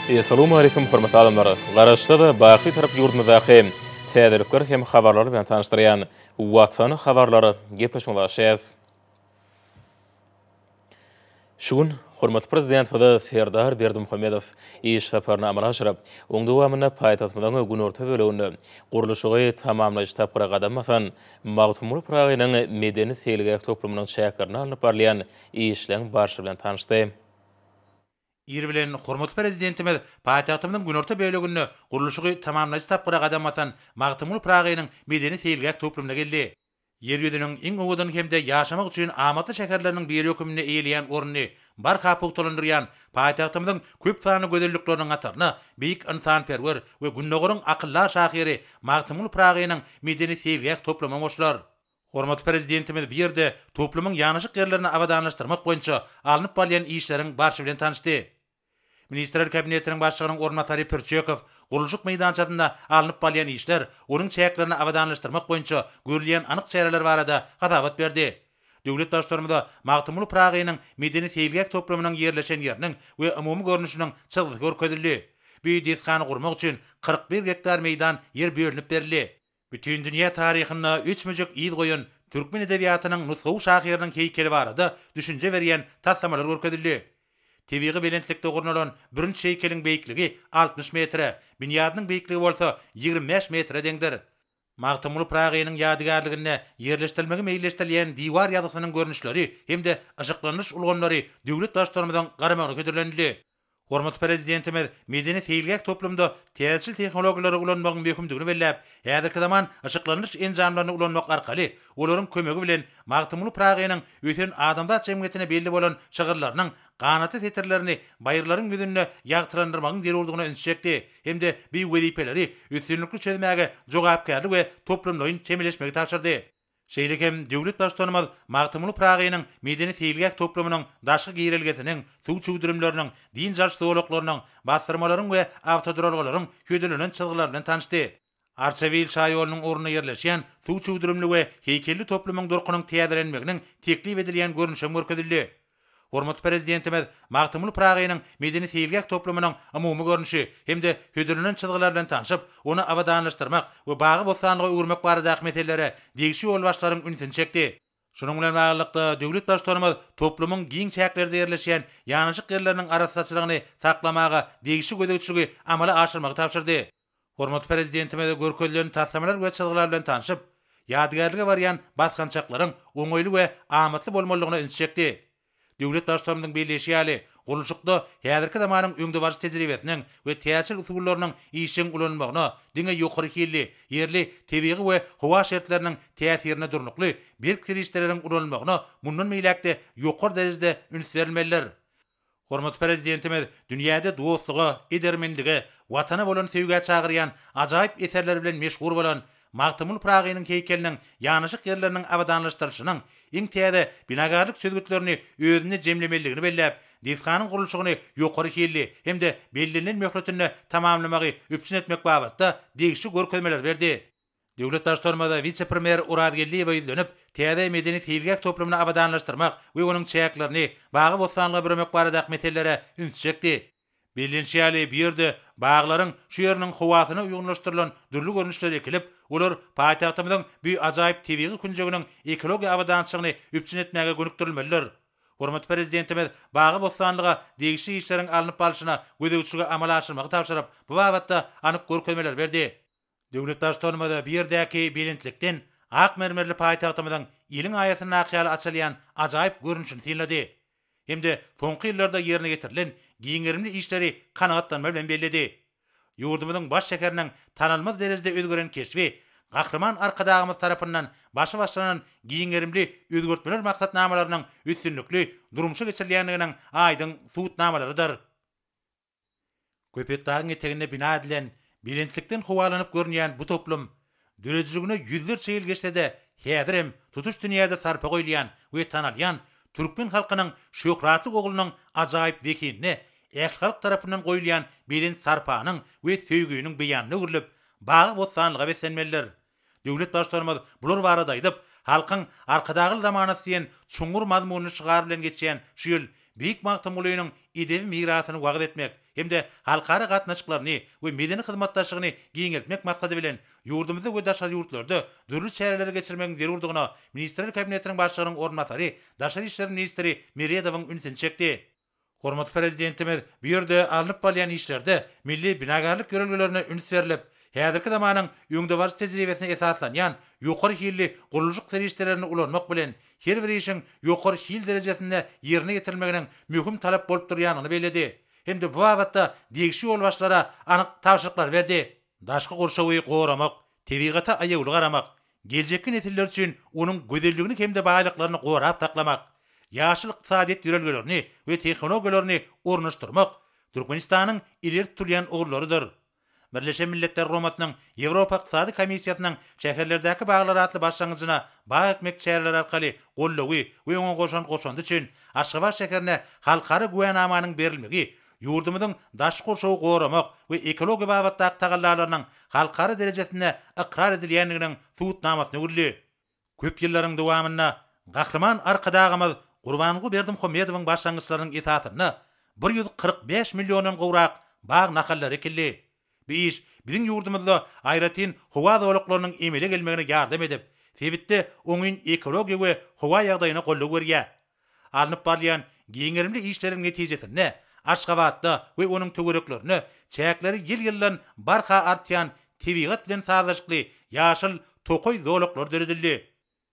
Assalamu alaikum hormatly adamlar. Garaşda baqy tarap ýurdumyzdaky täzelikler hem habarlary bilen tanışdyrýan Watan habarlary gepleşmekdeşiz. Şugun hormatly prezident Fada Serdar Berdimuhammedow iş saparyny amala aşyryp, oň dowamyna paýtagtymyň gün orta böleginde gurulşygy tamamlaýyş tapyra gadamasan, Magtumul Pragynyň medeni seýilgäk toplumynyň şäherlerini alınıp barlayan işleň barşy bilen tanışdy. Ir bilen hormatly prezidentimiz paýtagtymyň gün orta böleginde gurulşygy tamamlaýyş tapyra gadamasan, Magtumul Pragynyň medeni seýilgäk toplumyna geldi. Yer ýüzüniň iň owadan hemde ýaşamak üçin amatly şäherleriniň bir hökümine eýilýän orny barka pogtolandyrýan paýtagtymyň köp sany gözellikleriniň ataryna beýik insanperwer we günnägiriň akyllar şahyry Magtumul Pragynyň medeni seýilgäk toplumyna goşular. Hormatly prezidentimiz bir ýerde toplumyň ýanyşyk ýerlerini abadanlaşdyrmak boýunça alınıp barlayan işleriň barşy bilen tanışdy. Ministrler kabinetiniň başlygynyň ornatary Perçekow gurulşyk meýdançasynda alınıp barlayan işler, onuň çäklerini abadanlaşdyrmak boýunça görülýän anyk çäreler barada hatabat berdi. Döwlet başlarymyza Magtumul Pragynyň medeni seýilgäk toplumynyň ýerleşen ýeriniň we umumy görnüşiniň çygygy görkezildi. Bu deskany gurmak üçin 41 hektar meýdan ýer bölünip berildi. Bütün dünýä taryhyna 3 müjek ýyl goýan türkmen edebiýatynyň nusgawy şahyrynyň heýkeli barada düşünje berýän taslamalar görkezildi. Tebiği belentlikde gurnulan birinci heykeliň beýikligi 60 metre, binýadynyň beýikligi bolsa 25 metre deňdir. Magtumul Pragynyň ýadygarlygyna ýerleşdirilmegi meýilleşdirilýän diwar ýazysynyň görnüşleri hemde aşyklanyş ulganlary döwlet başlarymyzyň garamagyna kötürildi. Hormatly prezidentimiz medeni seýilgäk toplumda täzeçil tehnologiýalary ulanmagyň möhümdigini belläp, häzirki zaman aşyklanyş enjamlaryny ulanmak arkaly olaryň kömegi bilen Magtumul Pragynyň öten adamzat jemgyýetine belli bolan şagyrlarynyň ganaty tetirlerini baýyrlaryň ýüzüne ýagtyrandyrymagyň zerurlygyna ünsüçekdi. Hemde bu wezipeleri üstünlükli çözmäge jogapkärlik we toplumlaryň temeleşmegi tapşyrdy. Şeýlekem döwlet başlarymyz Magtumul Pragynyň medeni seýilgäk toplumynyň daşky giýrelgesiniň, suw çugdurumlarynyň, din jarşdowlaklarynyň, bastyrmalaryň we awtoduralgylaryň ködülenen çyzgylary bilen tanışdy. Arçavil şaýolunyň ornuny ýerleşýän suw çugdurumly we heýkelli toplumyň durkunyň täzelenmeginiň teklip edilýän görnüşi görkezildi. Hormatly prezidentimiz Magtumul Pragynyň medeni seýilgäk toplumynyň umumy görnüşi hemde hödürlenen çyzgylar bilen tanışyp, onu abadanlaşdyrmak we bagy bosanlygy öwürmek baradaky meselelere degişi ýol başlaryň ünsini çekdi. Şunun bilen baglykda döwlet başlarymyz toplumyň giň çäklerde ýerleşýän ýanyşyk ýerleriniň arasaçylygyny saklamaga degişi gödekçiligi amala aşyrmagy tapşyrdy. Hormatly prezidentimiz görkezlen taslamalar we çyzgylar bilen tanışyp, ýadygarlyga barýan baskançaklaryň oňoýly we amatly bolmalygyna üns çekdi. Döwlet başlarymyzyň belleşýäli gurulşykda häzirki zamanyň öňde barjy tejribesiniň we täzeçil usullarynyň işiň ulanmagyna, diňe ýokary killi, ýerli, tebiği we howa şertleriniň täsirine durnukly bir kirişleriniň ulanmagyna mundan meýlekde ýokary derejede üns berilmeliler. Hormatly prezidentimiz dünýäde dostlugy, edermenligi, watana bolan sevgi çagyrýan ajaýyp eserler bilen meşhur bolan Magtumul Pragynyň heýkeliniň ýanyşyk ýerleriniň abadanlaşdyryşynyň iň täze binagarlyk çözgütlerini özüne jemlemeligini belläp, deskanyň gurulşygyny ýokary killi hemde bellilen möhletini tamamlamagy üpsün etmek babatda degişi görkezmeler berdi. Döwlet başlarymyza vice-premier Urad Gelliýew ýüzlenip, täze medeni seýilgäk toplumyny abadanlaşdyrmak we onuň çäklerini bagy bosanlyga bürmek baradaky meselelere üns çekdi. Bilinçýäli bir ýerde baglaryň şu ýeriniň howasyna uýgunlaşdyrylan dürli görnüşleri ekilip, olar paýtagtymyzyň bu ajaýyp tebiği künjeginiň ekologiýa abadançylygyny üpsün etmäge gönükdirilmeliler. Hormatly prezidentimiz bagy bosanlyga degişi işleriň alınıp baryşyna gödekçiligi amala aşyrmagy tapşyryp, bu babatda anyk görkezmeler berdi. Döwlet başlarymyza bir ýerdäki belentlikden ak mermerli paýtagtymyzyň ýylyň aýasyna akýaly açylýan ajaýyp görnüşini synlady. Hemde soňky ýyllarda ýerine getirilen giňerimli işleri kanagatlanma bilen belledi. Ýurdumyzyň baş şäheriniň tanalmaz derejede özgören keşfi, gahrman arkadagymyz tarapyndan başy başlanan giňerimli özgörtmeler maksatnamalarynyň üstünlükli durumşy geçirilýändiginiň aýdyň suwutnamalarydyr. Köpetdagyň etegine bina edilen bilentlikden howalanyp görünýän bu toplum dürejigine ýüzlerçe ýyl geçse-de häzirem tutuş dünýäde sarpa goýulýan we tanalýan türkmen halkynyň şöhratly oglunyň ajaýyp wekinine ähli halk tarapyndan goýulýan belin sarpanyň we söýgüniň beýanyny öwürlüp, bagy bosanlyga beslenmeliler. Döwlet başlarymyz bular barada aýdyp, halkyň arkadagy zamana siýen çuňur mazmuny çygar bilen geçýän şu ýyl büyük magtymlygynyň edebi mirasyny wagt etmek hemde halkara gatnaşyklaryny we medeni hyzmatdaşlygyny giňeltmek maksady bilen ýurdumyzda we daşary ýurtlarda dürli çäreleri geçirmegiň zerurdygyna Ministrler Kabinetiniň başlygynyň ornatary, Daşary işler ministri Meredowyň ünsini çekdi. Hormat prezidentimiz bu ýerde alınıp bolýan işlerde milli binagarlyk görelgelerine üns berilip, häzirki zamanyň öňde bar tejribesine esaslanýan ýokary hilli guruluşyk serişlerini ulanmak bilen her bir işiň ýokary hil derejesinde ýerine getirilmeginiň möhüm talap bolup durýanyny beledi. Hemde bu wagtda degişi ýol başlara anyk tawşyklar berdi. Daşky gurşawy goramak, tebigaty aýagly garamak, geljekki nesiller üçin onuň gözelligini hemde baýlyklaryny gorap taklamak, ýaşyl ykdysadyet ýörelgelerini we tehnologiýalaryny ornaşdyrmak Türkmenistanyň ileri tutulýan ogurlarydyr. Birleşen Milletler Romasynyň Ýewropa Ykdysady Komissiýasynyň şäherlerdäki baglary atly başlangyjyna bag etmek çäreler arkaly gollawy we oňa goşandy üçin Aşgabat şäherine halkara güwennamanyň berilmegi, ýurdumyzyň daş gurşawy goramak we ekologiýa babatdaky tagallalarynyň halkara derejesinde ikrar edilýänliginiň subutnamasyny gürli. Köp ýyllaryň dowamyna gahrman arkadagymyz Gurbanly Berdimuhammedowyň başlangyçlarynyň itaatine 145 million gowrak bag nakallary ekildi. Bu iş biziň ýurdumyzda aýratyn howa zowlaklarynyň emele gelmegine ýardam edip, sebitde oňun ekologiýa we howa ýagdaýyna golluk berýär. Alınıp barýan giňerimli işleriň netijesinde Aşgabatda we onuň töwereklerini çäkleri ýyl-ýyldan barha artýan tebigat bilen sazyşykly ýaşyl tokoy zowlaklar düredildi.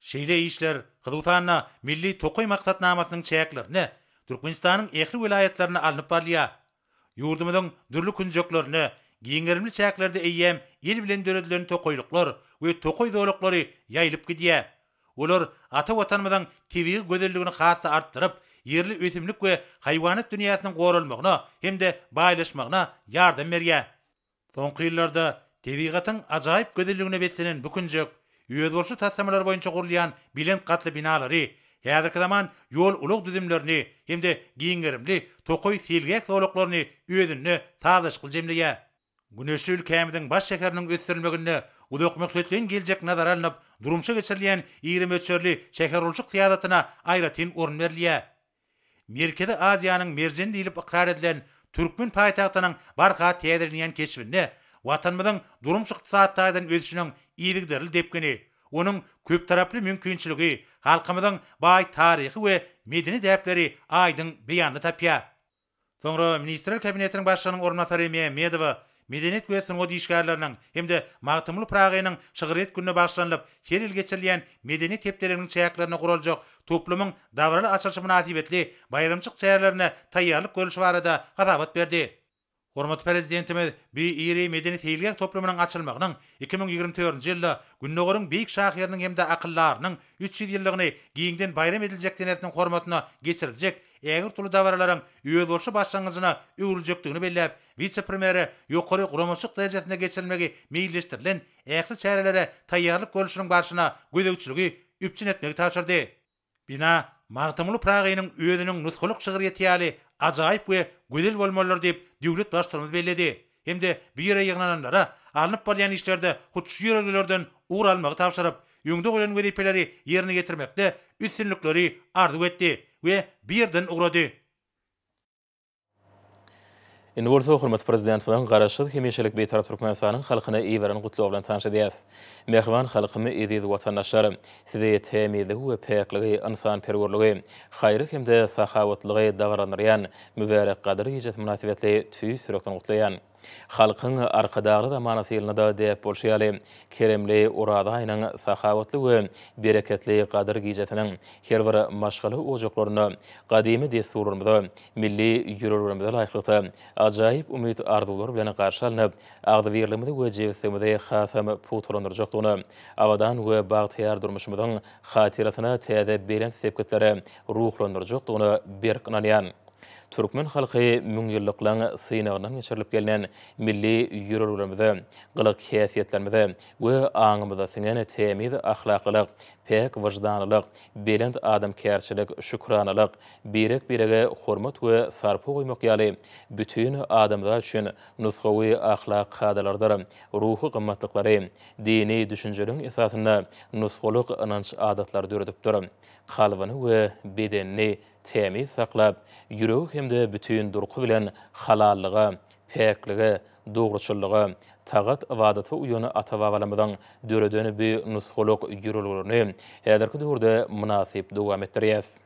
Şeýle işler Hyzgutana milli tokoy maksatnamasynyň çäklerini Türkmenistanyň ähli vilayetlerine alınıp barýar. Ýurdumyzyň dürli künjeklerini giňerimli çäklerde eýýem ýel bilen döredilen tokoýluklar we tokoy zowlaklary ýaýlyp gidýär. Olar ata watanymyzyň tebii gözelligini hassa artdyryp, yerli ösümlik we haýwanat dünýäsiniň goralmagyna hemde baýlaşmagyna ýardam berýär. Soňky ýyllarda tebigatyň ajaýyp gözelligine beslenen bu künjek ýöwürçi tassamalar boýunça gurulýan bilen gatly binalary, häzirki zaman ýol ulug düzümlerini hemde giňerimli tokoy selgek zowlaklaryny özüne tazaşyk jemleýär. Güneşli ülkemizin baş şekerinin ösürilmeginde uzak maksatlyň geljek nazar alınıp, durumşa geçirilýän 20 ölçerli şekerulçuk siyadatyna aýratyn orun berilýär. Merkezi Aziýanyň merjeni diýilip ikrar edilen Türkmen paýtagtynyň barha täzirlenýän keşfinde watanymyzyň durumşy ykdysadydan ösüşiniň iýligderli depgini, onuň köp taraply mümkinçiligi, halkymyzyň baý taryhy we medeni däpleri aýdyň beýany tapýar. Soňra Ministrler Kabinetiniň başlygynyň ornatary Meredowy Medeniyet we Sungut işgärleriniň hemde Magtymly Pragynyň şygyret gününe başlanýyp, her ýyl geçirilýän medeni tepleriniň çäklerine guruljak toplumyň dawraly açylyşy münasibetli bayramçyk çäherlerine taýýarlyk görüşi barada hasabat berdi. Hormat prezidentimiz bu iri medeni teýilgek toplumynyň açylmagynyň 2024-nji ýylda Günnögörüň beýik şahyrynyň hemde akyllarynyň 300 ýyllygyny giňden bayram ediljek denetiniň hormatyna geçiriljek ägir tuly dawaralaryň ýöwürçi başlangyjyna öwüljekdigini belläp, vice-premieri ýokary guramaşyk derejesinde geçirilmegi meýilleşdirilen ähli çärelere taýýarlyk görüşiniň barşyna gödäwçiligi üpçün etmegi taşyrdy. Bina Magtymly Pragynyň özüniň nusxuluk şygyry ýaly ajaýyp we gözel bolmalar diýip döwlet başçylarymyz belledi. Hemde bir ýere ýygnananlara alınıp bolýan işlerde hutçy ýöregelerden ugur almagy tapşyryp, ýöňde bolan wezipeleri ýerine getirmekde üstünlikleri arzu etdi we bir ýerden ugrady. Indi bolsa hormat prezident bilen garaşyk hemişelik beýtarap Türkmenistanyň halkyna iýberen gutlaw bilen tanış edýäs. Mehriban halkymy eziz watandaşlar, size temizligi we pekligi, insan perwerligi, haýry hemde sahawatlygy dagaranýan mübarek gadyr ýejet münasibetli tüý sürekden gutlaýan. Halkyň arkadagry zamanaty ýylynda da däp bolşýaly, keremli uradaýynyň sahawatly we bereketli gadyr gijetiniň her bir maşgaly ojaklaryny gadymy desturumyzda milli ýüregimizde laýyklykda ajaýyp umyt arzuwlar bilen garşy alynıp, agdybirligimizi we jewsegimizi hasam puturandyrjakdygyny, awadan we bagtyar durmuşymyzyň hatiratyna täze beren sepketlere ruhlandyrjakdygyny berk inanýan. Türkmen halky müň ýyllyklaň synagynyň geçirilip gelýän milli ýürelglerimize, gylyk häsiýetlerimize we aňymyza siňen temiz ahlaklylyk, pek wyjdanlylyk, belend adamkärçilik, şükranalyk, birege hormat we sarpy goýmak ýaly bütün adamlar üçin nusgawy ahlak kadalardyr. Ruhy gymmatlyklary, dini düşünjeleň esasyna nusgalyk ynanç adatlary döredipdir. Kalbyny we bedenini temiz saklap, ýüregi hemde bütün durky bilen halallyga, pekligi, dogruçullygy, tagat ibadata uýany ata-babalarymyzyň döredeni bir nusgalyk ýürelgilerini häzirki döwürde munasyp dowam etdirýäs.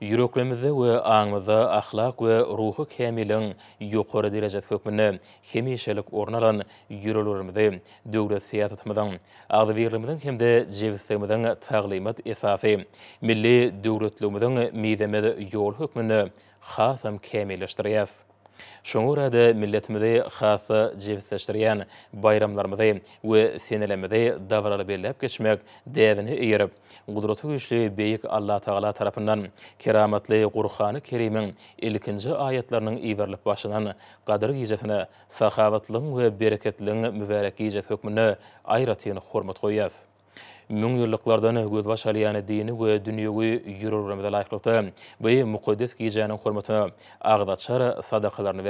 Yüreklerimizde we aňymyzda ahlak we ruhy kämiliň ýokary derejede hökmüne hemişelik orun alan ýürelgilerimizi döwlet siýasatymyzyň, agdybirligimiziň hemde jebisligimiziň taglimat esasy, milli döwletligimiziň miýdemede ýol hökmüne hasam kämilleşdirýäs. Şoňa görä milletimizi hasa jebisleşdirýän bayramlarymyzy we senelerimizi dawraly belläp geçmek däwini eýerip, gudraty güýçli beýik Allah Taala tarapyndan keramatly Gur'an-ı Kerimiň ilkinji ayetleriniň iberilip başynan gadyr gijetine, sahawatlyň we bereketliň mübarek gijet hökmüne aýratyn hormat goýýas. Müň ýyllyklardan göz başalýan dini we dünýäwi ýürelgilerimize laýyklykda bu mukaddes gijanyň hormatyna agdaçar sadakalaryny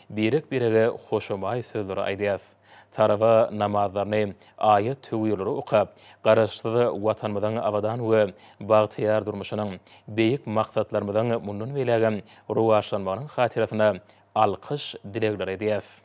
berip, birege hoşamay sözleri aýdýas. Taraba namazlaryny, ayet töwýürleri okap, garaşdyry watanymyzyň abadan we bagtyar durmuşynyň beýik maksatlarymyzyň mundan belägen ruwaşlanmagynyň hatirasyna alkyş dilekler edýäs.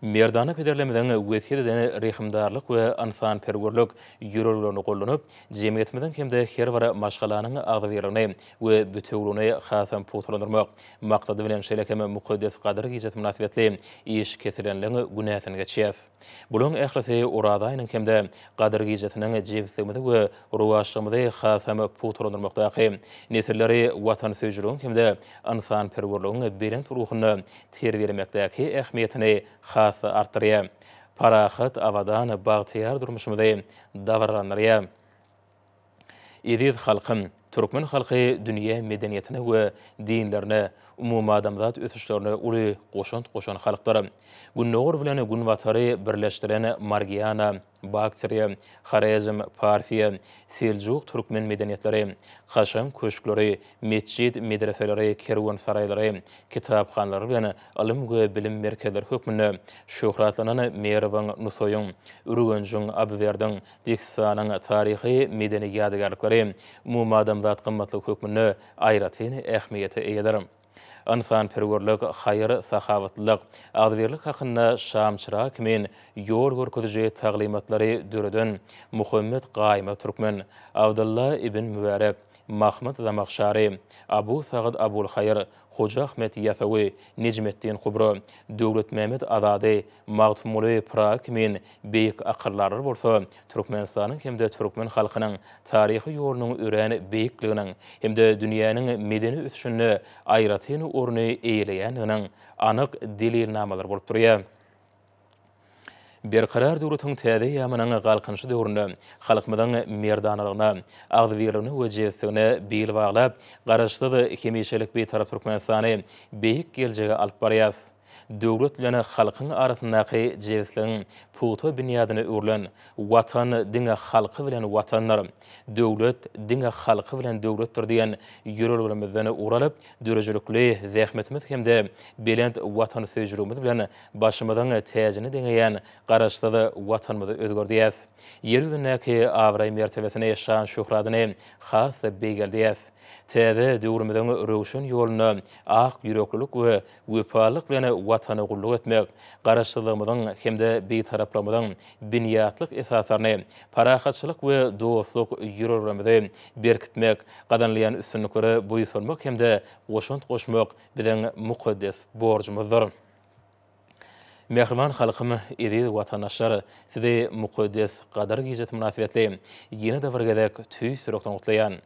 Merdana pederlemeden wesiýetden rehimdarlyk we ansanperwerlik ýürelgilerini gollanyp, jemgyýetimizden hemde her bir maşgalanyň agdybyrlygyny we bütünligini hasam puturlandyrmak maksady bilen şeýlekeme mukaddes gadyr gijet münasibetli iş kesilenligi günäsini geçýäs. Bulyň ählisy uradaýynyň hemde gadyr gijetiniň jebisligimizi we ruwaşlygymyzy hasam puturlandyrmakdaky nesilleri watan söýjüligiň hemde ansanperwerligiň berent ruhyny terbiýelemekdäki ähmiýetini artırıya, parahat avadan bagtyar durmuşymyzy dawarlanyrya. Ediz halkym, Türkmen halky dünýä medeniýetine we dinlerine, umumy adamzat ösüşlerine uly goşan halklar. Günnöwür bilen gün watary birleşdiren Margiana, Baktriýa, Xarezm, Parfiýa, Seljuk Türkmen medeniýetleri, Haşam köşkleri, mesjid, medreseleri, kerwan saraýlary, kitaphanlary bilen ilim we bilim merkezleri hökmüne şöhratlanan Merwan Nusoýuň, Ürgenjiň, Abwerdiň, Diksanyň taryhy medeni ýadygarlyklary umumy adamzat gymmatlyk hökmüne aýratyn ähmiýeti eýeder. Ansanperwerlik, haýyr, sahawatlyk, agdybirlik hakynda şamçyra kimin ýol görkeziji taglimatlary döreden Muhammed Gaýmy Türkmen, Abdullah ibn Mübarek, Mahmud Zamakhşary, Abu Sa'd Abul Hayr, Hoca Ahmet Yasawi, Necmettin Kubra, Döwlet Mehmet Azady, Magtumuly Prak men beýik akyllar bolsa, Türkmenistanyň hemde Türkmen halkynyň taryhy ýolunyň ören beýikliginiň hemde dünýäniň medeni ösüşine aýratyn orny eýleýäniň anyk delilnamalar bolup durýar. Berkarar döwletiň täze ýamanyň galkynşy döwründe halkymyzyň merdanalygyna, agdybirligine we jebisligine beýil baglap, garaşdyry hemişelik bir tarap Türkmenistany beýik geljege alyp barýas. Döwlet bilen halkyň arasyndaky jebisligiň puto binýadyny örlen, watan diňe halky bilen watanlar, döwlet diňe halky bilen döwletdir diýen ýürelgilerimizden uralyp, dörejelikli zähmetimiz hemde belent watan söýjüligimiz bilen başymyzyň täjini deňeýän garaşdyry watanymyzy özgördüýäs. Yer ýüzündäki awray mertebesine şan şöhratyny has beýgeldiyäs. Täze döwrümizden röwşen ýoluny ak ýüreklilik we wepalyk bilen watany gulluk etmek, garaşdyrlygymyzyň hemde bir taraplamyzyň binýatlyk esaslaryny, parahatçylyk we dostluk ýürelgilerimizi berkitmek, gadanlayan üstünlikleri boýsunmak hemde goşunt goşmak biziň mukaddes borjumyzdyr. Mehriman halkym, ediz watandaşlar, sizi mukaddes gadyr gijet münasibetli ýene däwirgedek tüý sürekden gutlaýan.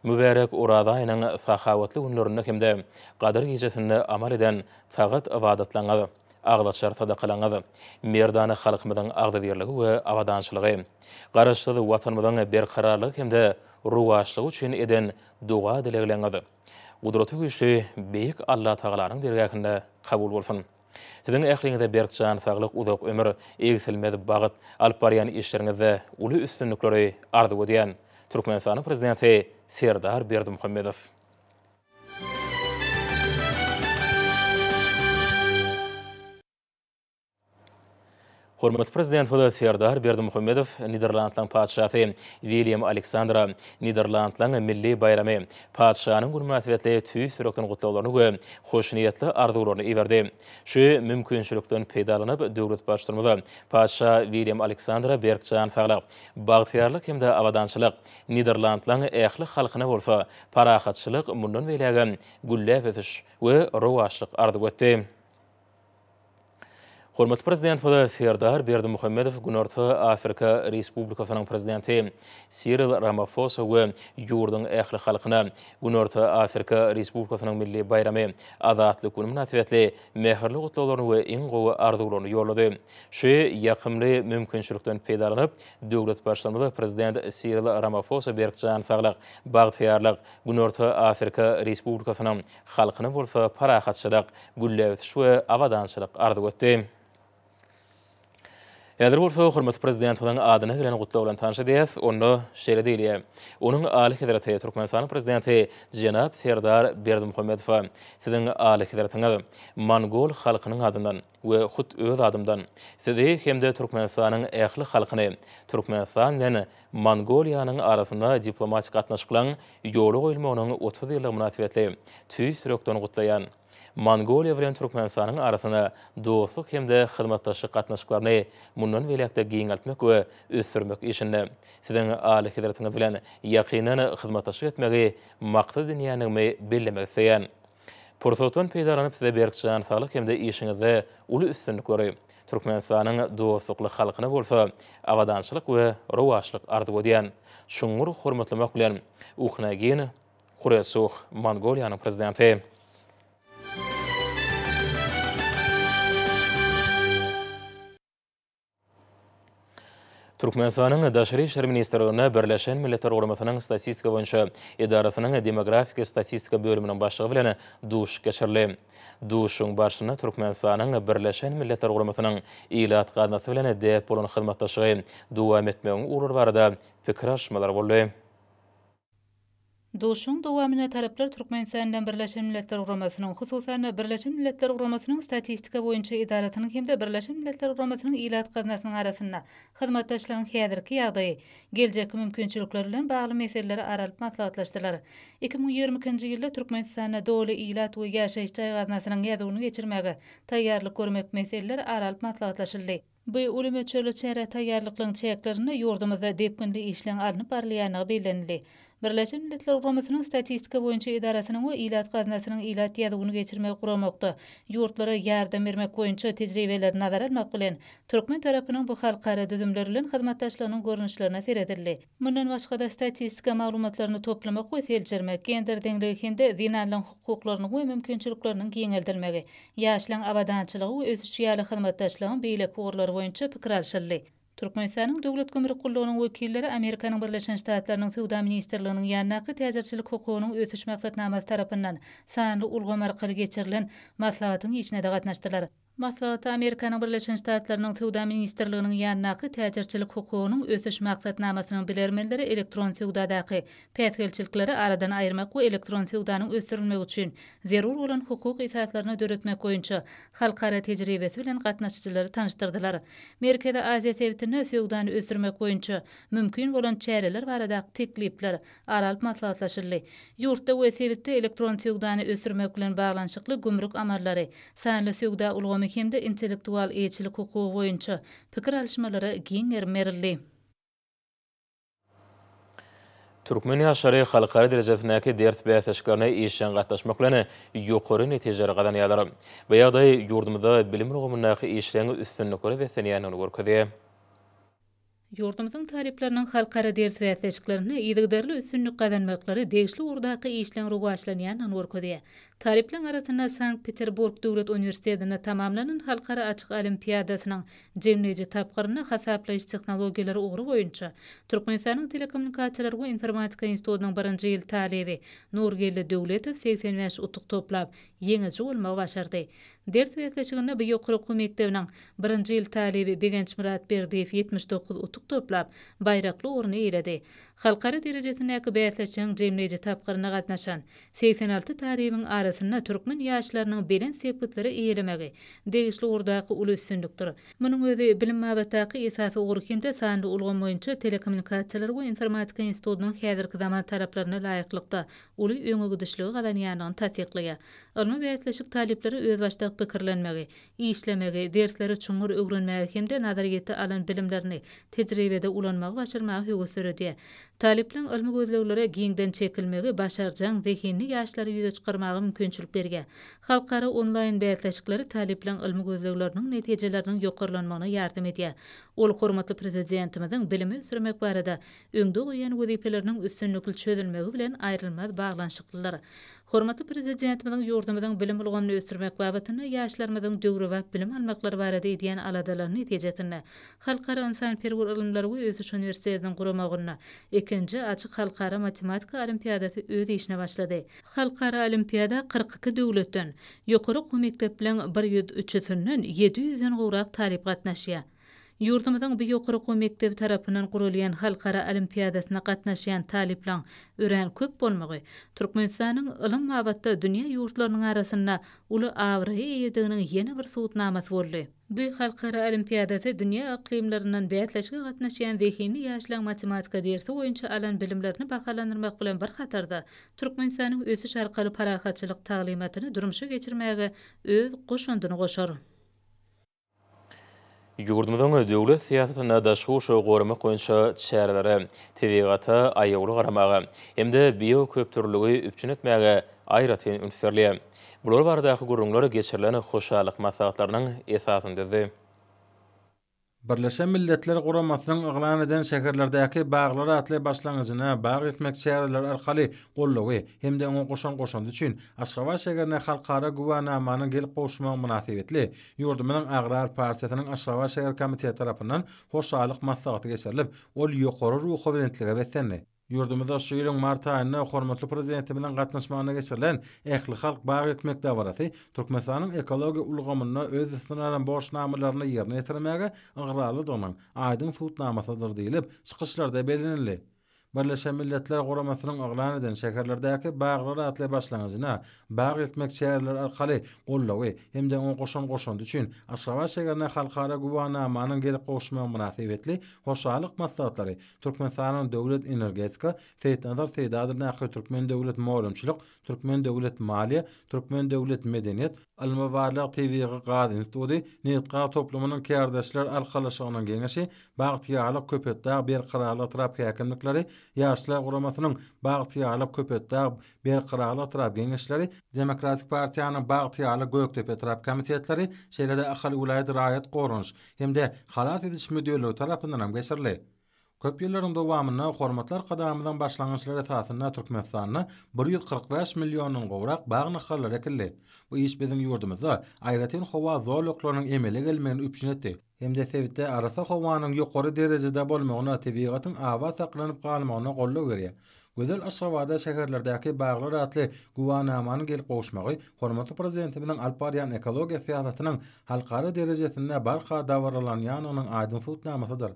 Mübarek uradaýynyň sahawatly günlerinde hemde gadyr gijetinde amal eden tagat ibadatlaňy, ağdaçar tada kalaňyzy, merdany halkymyzyň agdybirligi we awadançylygy, garaşsyz watanymyzyň berkararlygy hemde ruwaçlygy üçin eden duga dilegleňizi. Gudraty güçli beýik Allah Tagalanyň dergäkinde kabul bolsun. Sizin ähliňizde berkjan saglyk, uzak ömür, egsilmez bagyt alyp barýan işleriňizde uly üstünlikleri ardy edýän Türkmenistanyň prezidenti Serdar Berdimuhammedow. Hormatly prezident Serdar Berdimuhammedow Niderlandlaryň padşahy William Alexandra Niderlandlaryň milli bayramy padşanyň gün münasibetli tüýs sürekden gutlawlaryny we hoşniyetli arzularyny iberdi. Şu mümkinçilikden peýdalanyp döwlet başçylygynda padşa William Alexandra berkjan saglyk, bagtyrlyk hemde awadançylyk Niderlandlaryň ähli halkyna bolsa parahatçylyk mundan belägen güllä ötüş we rowaçlyk ardy etdi. Hormatly prezident Serdar Berdimuhammedow Günorta Afrika Respublikasynyň prezidenti Cyril Ramaphosa we ýurdun ähli halkyna Günorta Afrika Respublikasynyň milli bayramy azatlyk güni münasibetli mähirli gutlawlaryny we iň gowy arzularyny ýolady. Şu ýakymly mümkinçilikden peýdalanyp döwlet başçylygynda prezident Cyril Ramaphosa berkjan saglyk, bagtyrlyk Günorta Afrika Respublikasynyň halkyna bolsa parahatçylyk, güllä ötüş we awadançylyk ardy etdi. Ýa-da bolsa hormatly prezidentiň adyna gelen gutlawlan tanşy diýäs, onu şeýle diýilýär. Onuň Ali Hedraty Türkmenistanyň prezidenti Jenap Serdar Berdimuhammedow siziň Ali Hedratyňyz Mongol halkynyň adyndan we hut öz adymdan sizi hemde Türkmenistanyň ähli halkyny Türkmenistan bilen Mongoliýanyň arasynda diplomatik gatnaşyklaryň ýoly goýulmagynyň 30 ýyllyk münasibetli tüýs sürekden gutlaýan Mongoliýa bilen Türkmenistanyň arasyna dostluk hemde hyzmatdaşlyk gatnaşyklaryny mundan welekde giňeltmek we ösürmek işinde siziň Ali Hedratyňyz bilen ýakynan hyzmatdaşlyk etmegi maksat dünýäni bellemek isleýän. Pursatdan peýdalanyp size berkjan saglyk hemde işiňizde uly üstünlikleri Türkmenistanyň dostlukly halkyna bolsa awadançylyk we rowaçlyk ardy edýän şuňur hormatlamak bilen Uhnagin Huresuh Mongoliýanyň prezidenti. Türkmenistanyň Daşary işler ministrligine Birleşen Milletler Guramasynyň statistika boýunça idarasynyň demografik statistika bölüminiň başlygy bilen duş geçirildi. Duşuň başyna Türkmenistanyň Birleşen Milletler Guramasynyň ilat gatnaşy bilen däp bolan hyzmatdaşlygy dowam etmegiň urary barada pikir alşmalar boldy. Duşuň dowamyna taraplar Türkmenistanyň Birleşen Milletler Guramasynyň hususan Birleşen Milletler Guramasynyň statistika boýunça idaratynyň hemde Birleşen Milletler Guramasynyň ilat gatnaşynyň arasynda hyzmatdaşlygyň häzirki ýagdaýy, geljek mümkinçilikleri bilen bagly meseleleri aralyp maslahatlaşdylar. 2020-nji ýylda Türkmenistanyň dowly ilat we ýaşaýyş jaý gatnaşynyň ýadygyny geçirmäge taýýarlyk görmek meseleleri aralyp maslahatlaşyldy. Bu ulama çöleçere taýýarlyklaryň çeklerini ýurdumyzda depkinli işleň alınıp barlýanyny bellenildi. Birleşen Milletler Guramasynyň statistika boýunça idarasynyň we ilat gatnaşynyň ilat ýadygyny geçirmek guramokda ýurtlara ýardam bermek boýunça tejribeleri nazar almak bilen Türkmen tarapynyň bu halkara düzümleri bilen hyzmatdaşlygynyň görnüşlerine seredildi. Mundan başga statistika maglumatlaryny toplamak we selçirmek, gender deňligi hende dinanlyň hukuklaryny we mümkinçiliklerini giňeldirmegi, ýaşlaryň awadançylygy we ötüş ýaly hyzmatdaşlygyň beýlek ugrlary boýunça pikir alşyldy. Türkmenistanyň döwlet gömrük gullugynyň wekilleri Amerikanyň Birleşen Ştatlarynyň Töwda ministrliginiň ýanynaky täzirçilik hukugynyň ötüş maksatnamasy tarapyndan sanly ulgam arkaly geçirilen maslahatyň içine de gatnaşdylar. Maslahat Amerikanyň Birleşen Ştatlarynyň Töwda ministrliginiň ýanynaky täzirçilik hukugynyň ötüş maksatnamasynyň bilermenleri elektron töwdadaky pätgelçilikleri aradan aýyrmak we elektron töwdanyň ösürilmegi üçin zerur bolan hukuk esaslaryny döretmek boýunça halkara tejribesi bilen gatnaşjylary tanıştyrdylar. Merkeze Aziýa sewtini töwdany ösürmek boýunça mümkin bolan çäreler barada teklipler aralyp maslahatlaşyldy. Ýurtda we sewtde elektron töwdany ösürmek bilen baglanşykly gümrük amallary, sanly töwda ulgamy hemde intellektual eýçilik hukugy boýunça pikir alşmalary giň ermerildi. Türkmen ýaşary halkara derejesindäki ders bäsleşiklerine işen gatnaşmak bilen ýokary netijeler gadanýarlar. Bu ýagdaý ýurdumyzda bilim rugumyndaky işleňi üstünlikleri we senýanyny görkezýär. Ýurdumyzyň talipleriniň halkara ders bäsleşiklerine ýygdarly üstünlik gadanmaklary degişli urdaky işleň rugwaçlanýanyny görkezýär. Taliplerin arasında Sankt Peterburg Döwlet Üniversitetinde tamamlanan halkara açyk olimpiadasynyň jemleýiji tapgyryny hasaplaýyş tehnologiýalary ugry boýunça Türkmenistanyň Telekommunikasiýalar we Informatika institutynyň 1-nji ýyl talebi Nurgelli Döwletow 85 utuk toplap ýeňici bolmagy başardy. Ders berýärligine bu ýokary mektebiniň 1-nji ýyl talebi Begenç Murat Berdiýew 79 utuk toplap baýrakly orny eýledi. Halkara derejesindäki bäsleşiň jemleýiji tapgyryna gatnaşan 86 talebiň arasynda türkmen ýaşlarynyň belen sepetleri eýlemegi degişli urdaky uly üstünlükdir. Munyň özi bilim mabatyky esasy urukymda sandy ulgan boýunça Telekommunikasiýalar we Informatika institutynyň häzirki zaman talaplaryna laýyklykda uly öňe gidişligi gadanýanyny tasdikleýär. Ilmi bäsleşik talipleri öz başda pikirlenmegi, işlemegi, dersleri çuňur öwrenmegi hemde nazariýete alan bilimlerini tejribede ulanmagy başarmagy höwes süredi. Taliplerin ilmi gözlegleri giňden çekilmegi başarjaň zehinli ýaşlary ýüze çykarmagy mümkinçilik bergen. Halkara online bäsleşikleri taliplerin ilmi gözlegleriniň netijeleriniň ýokarlanmagyna ýardam edýär. Ol hormatly prezidentimiziň bilimi sürmek barada öňde goýan wezipeleriniň üstünlükli çözülmegi bilen aýrylmaz baglanşyklylar. Hormatly prezidentimizin ýurdumyzyň bilim ulgamyny ösürmek babatyna ýaşlarymyzyň döwri we bilim almaklary barada edýän aladalaryny netijesinde halkara insan perwer ilimleri we ösüş üniversitetiniň guramagyna ikinji açyk halkara matematika olimpiadasy öz işine başlady. Halkara olimpiada 42 döwletden ýokary mektep bilen 103-ünden 700-den gowrak talip gatnaşýar. Ýurdumyzyň bu ýokary mektebi tarapyndan gurulýan halkara olimpiadasyna gatnaşýan talipler ören köp bolmagy Türkmenistanyň ilim mabatda dünýä ýurtlarynyň arasynda uly awry ýediginiň ýene bir suwutnamasy boldy. Bu halkara olimpiadasy dünýä iklimlerinden bäsleşige gatnaşýan zehinli ýaşlar matematika dersi boýunça alan bilimlerini bahalandyrmak bilen bir hatarda Türkmenistanyň ösüş arkaly parahatçylyk taglimatyny durmuşa geçirmäge öz goşandyny goşar. Ýurdumyzyň döwlet siýasatyna daşky uşagy goramak boýunça şäherlere tebigaty aýagly garamagy hemde biyo köptürlügi üpçün etmäge aýratyn ünsürleýär. Bular baradaky gurulmalar geçirilen hoşallyk maslahatlarynyň esasyndazy. Birleşen Milletler Guramasynyň yglan eden şäherlerdäki baglary atly başlangyjyna bag etmek şäherler arkaly gollagy hemde oňa goşan üçin Aşgabat şäherine halkara guwanamanyň gelip goşmagy münasibetli ýurdumynyň Agrar partiýasynyň Aşgabat şäher komiteti tarapyndan hoşallyk maslahaty geçirilip, ol ýokary ruhy bilentligi beslendi. Ýurdumyzda şu ýylyň mart aýynda hormatly prezidenti bilen gatnaşmagyna geçirilen Ähli halk bag etmek dawarasy Türkmenistanyň ekologiýa ulgamyna öz üstüne alan borçnamalaryny ýerine ýetirmäge ygaralydygynyň aýdyn suwutnamasydyr diýilip çykyşlarda belginildi. Birleşen Milletler Guramasynyň yglan eden şäherlerdäki baglary atly başlangyjyna bag etmek şäherler arkaly gollagy hemde oňa goşan üçin Aşgabat şäherine halkara guwanamanyň gelip goşmagy münasibetli hoşallyk maslahatlary Türkmenistanyň döwlet energetika, Seýtnazar Seýdadyň Türkmen döwlet molumçylyk, Türkmen döwlet maliýe, Türkmen döwlet medeniýet, Almawarlyk TV Gaz instituty, Netga toplumynyň kärdeşler alkalaşygynyň geňeşi, bagtyýalyk köpetdäg bir karalyk tarap häkimlikleri, Ýaşlar Guramasynyň bagtyýalyk köpetdäg bir karalyk tarap geňeşleri, Demokratik partiýanyň bagtyýalyk Göktepe tarap komitetleri, şeýlede ahali vilayet raýat gorunç hemde halat ediş müdürligi tarapyndan hem geçirildi. Köp ýyllaryň dowamyna hormatlar gadamydan başlangyçlar esasynda Türkmenistanyň 145 millionyň gowrak bag nahalary ekildi. Bu iş biziň ýurdumyzda aýratyn howa zorluklarynyň emele gelmegini üpçün etdi. Hemde sevitde arasa howanyň ýokary derejede bolmagyna tebigatyň awa saklanyp galmagyna golluk berýär. Gözel Aşgabatda şäherlerdäki baglar atly guwanamanyň gelip goşmagy hormatly prezidentimiň alparyan ekologiýa siýasatynyň halkara derejesinde barha dawarlanýanynyň aýdyn suwutnamasydyr.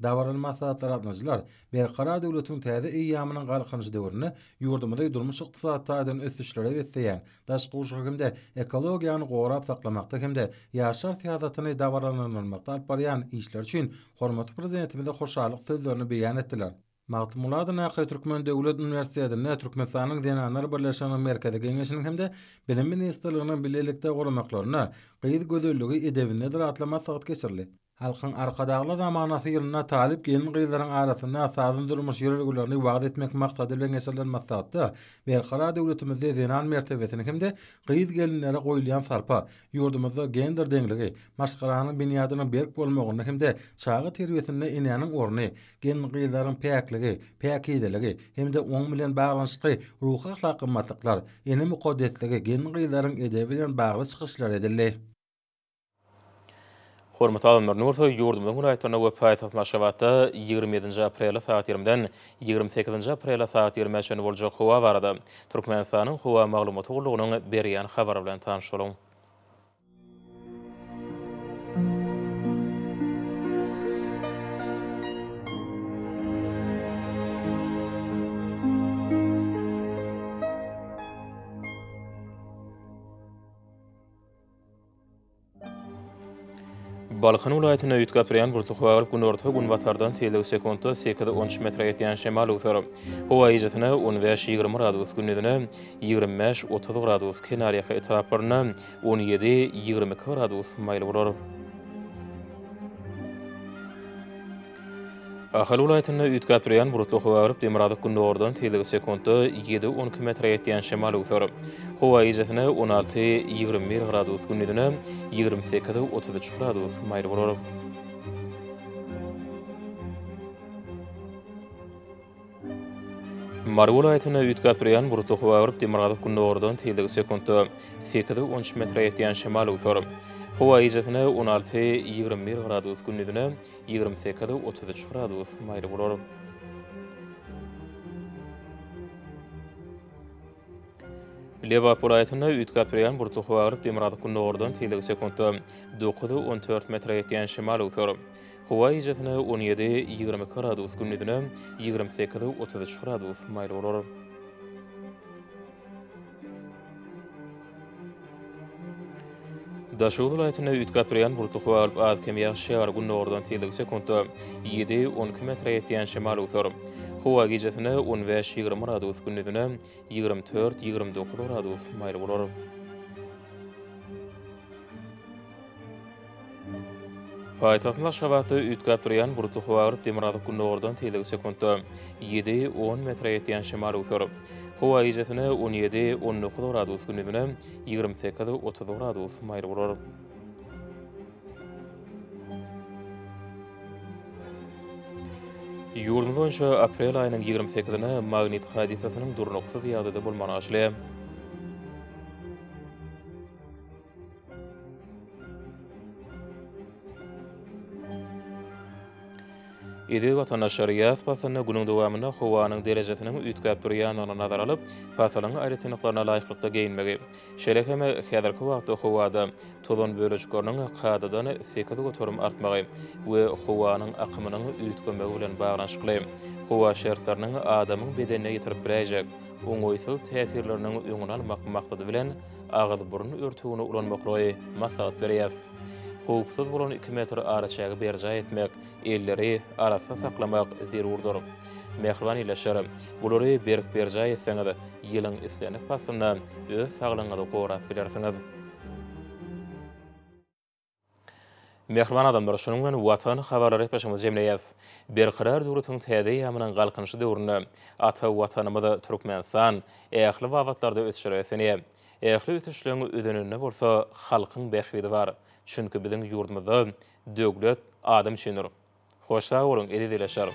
Dawarlanmasatlar atnaşylar berkara döwletiň täze eýýamynyň galkynyş döwrüne ýurdumyzda durmuş ykdysadyň ösüşlere besleýän daşky uşagymda ekologiýany gorap saklamakda hemde ýaşar siýasatyny dawarlanmakda alparyan işler üçin hormatly prezidentimize hoşallyk sözlerini beýan etdiler. Magtymuladyň Ähli Türkmen Döwlet Üniversitetinde Türkmenistanyň Denanlar Birleşiginiň merkezi geňeşiniň hemde bilim ministrliginiň bilelikde goramaklaryna gyýyt gözelligi edebine atlamak sagat geçirildi. halkyň arkadagly zamanasy ýyluna talip gelin gyzlaryň arasynda sazyn durmuş ýörelgilerini wagt etmek maksady bilen eserlenmekde. Berkara döwletimizde zenan mertebesini hemde gyz gelinlere goýulýan sarpa, ýurdumyzda gender deňligi, maşgaranyň binýadynyň berk bolmagyny hemde çağı terbiyesinde inýanyň orny, gelin gyzlaryň päkligi, päkideligi hemde oň bilen baglanşykly ruhy ahlak gymmatlyklar, ene muqaddesligi gelin gyzlaryň edebi bilen bagly çykyşlar edildi. Hormat alymlar, Nursoy ýurdumyň ulaýtlaryna we paýtaxt Maşgabatda 27 aprel saat 20-den 28 aprel saat 23-ne boljak howa barada Türkmenistanyň howa maglumaty gurulugynyň berýän habary bilen tanışylaryň. Balkan ulaýatyna ýetgäpdirýän burtly howa gün orta gün batardan telegi sekundda 8-13 metre ýetýän şemal öwser. Howa ijatyna 15-20 gradus günnüdine 25-30 gradus kenaryaky etraplaryna 17-22 gradus maýly bolar. Ahal ulaýatyna ýetgäpdirýän burtly howa demirady gün ordan telegi sekundda 7-12 metre ýetýän şemal öwser. Howa ijatyna 16-21 gradus günnüdine 28-33 gradus maýly bolar. Marw ulaýatyna ýetgäpdirýän burtly howa demirady gün ordan telegi sekundda 8-13 metre ýetýän şemal öwser. Howa ijatyna 16-21 gradus günnüdine 28-33 gradus maýly bolar. Leva ulaýatyna ýetgäpdirýän burtly howa demirady gün ordan telegi sekundda 9-14 metre ýetýän şemal öwser. Howa ijatyna 17-22 gradus günnüdine 28-33 gradus maýly bolar. Daşow ulaýatyna ýetgäpdirýän burtly howa az kem ýagşýar gün ordan telegi sekundda 7-12 metre ýetýän şemal öwser. Howa ijatyna 15-20 gradus günnüdine 24-29 gradus maýly bolar. Paýtaxt Maşgabatda ýetgäpdirýän burtly howa demirady gün ordan telegi sekundda 7-10 metre ýetýän şemal öwser. Howa ijatyna 17-19 gradus günnüdine 28-30 gradus maýly bolar. Ýurdumyz boýunça aprel aýynyň 28-ine magnit hadisasynyň durnuksyz ýagdaýda bolmany aşly. Edi watandaşlar ýaz pasyna günüň dowamyna howanyň derejesiniň ýetgäpdirýäniňi nazar alyp, pasynyň aýratynlyklaryna laýyklykda geyinmegi. Şeýle hem häzirki wagtda howada tozan bölejikleriniň kadadan 8 göterim artmagy we howanyň akymynyň ýetgemegi bilen baglanşykly. Howa şertlarynyň adamyň bedenine ýetirip biräjek, oňoýsuz täsirleriniň öňüne almak maksady bilen agyz burun örtügini ulanmakly maslahat berýär. Howpsuz bolan 2 metr araçagy berja etmek, elleri arasda saklamak zerurdur. Mehriban ýylaşar, bulary berk berja etseňiz, ýylyň islenip pasyna öz saglygyňyzy gorap bilersiňiz. Mehriban adamlar şonuň bilen watan habarlary peşimiz jemleýäs. Berqarar döwletiň täze ýamynyň galkynşy döwrüne ata watanymyz Türkmenistan ähli wagtlarda ötüşýär. Ähli ötüşleriň ödenine bolsa halkyň behbidi bar. Çünki biziň ýurdumyzda döwlet adam üçindir. Hoş sag bolun, edi dileşer.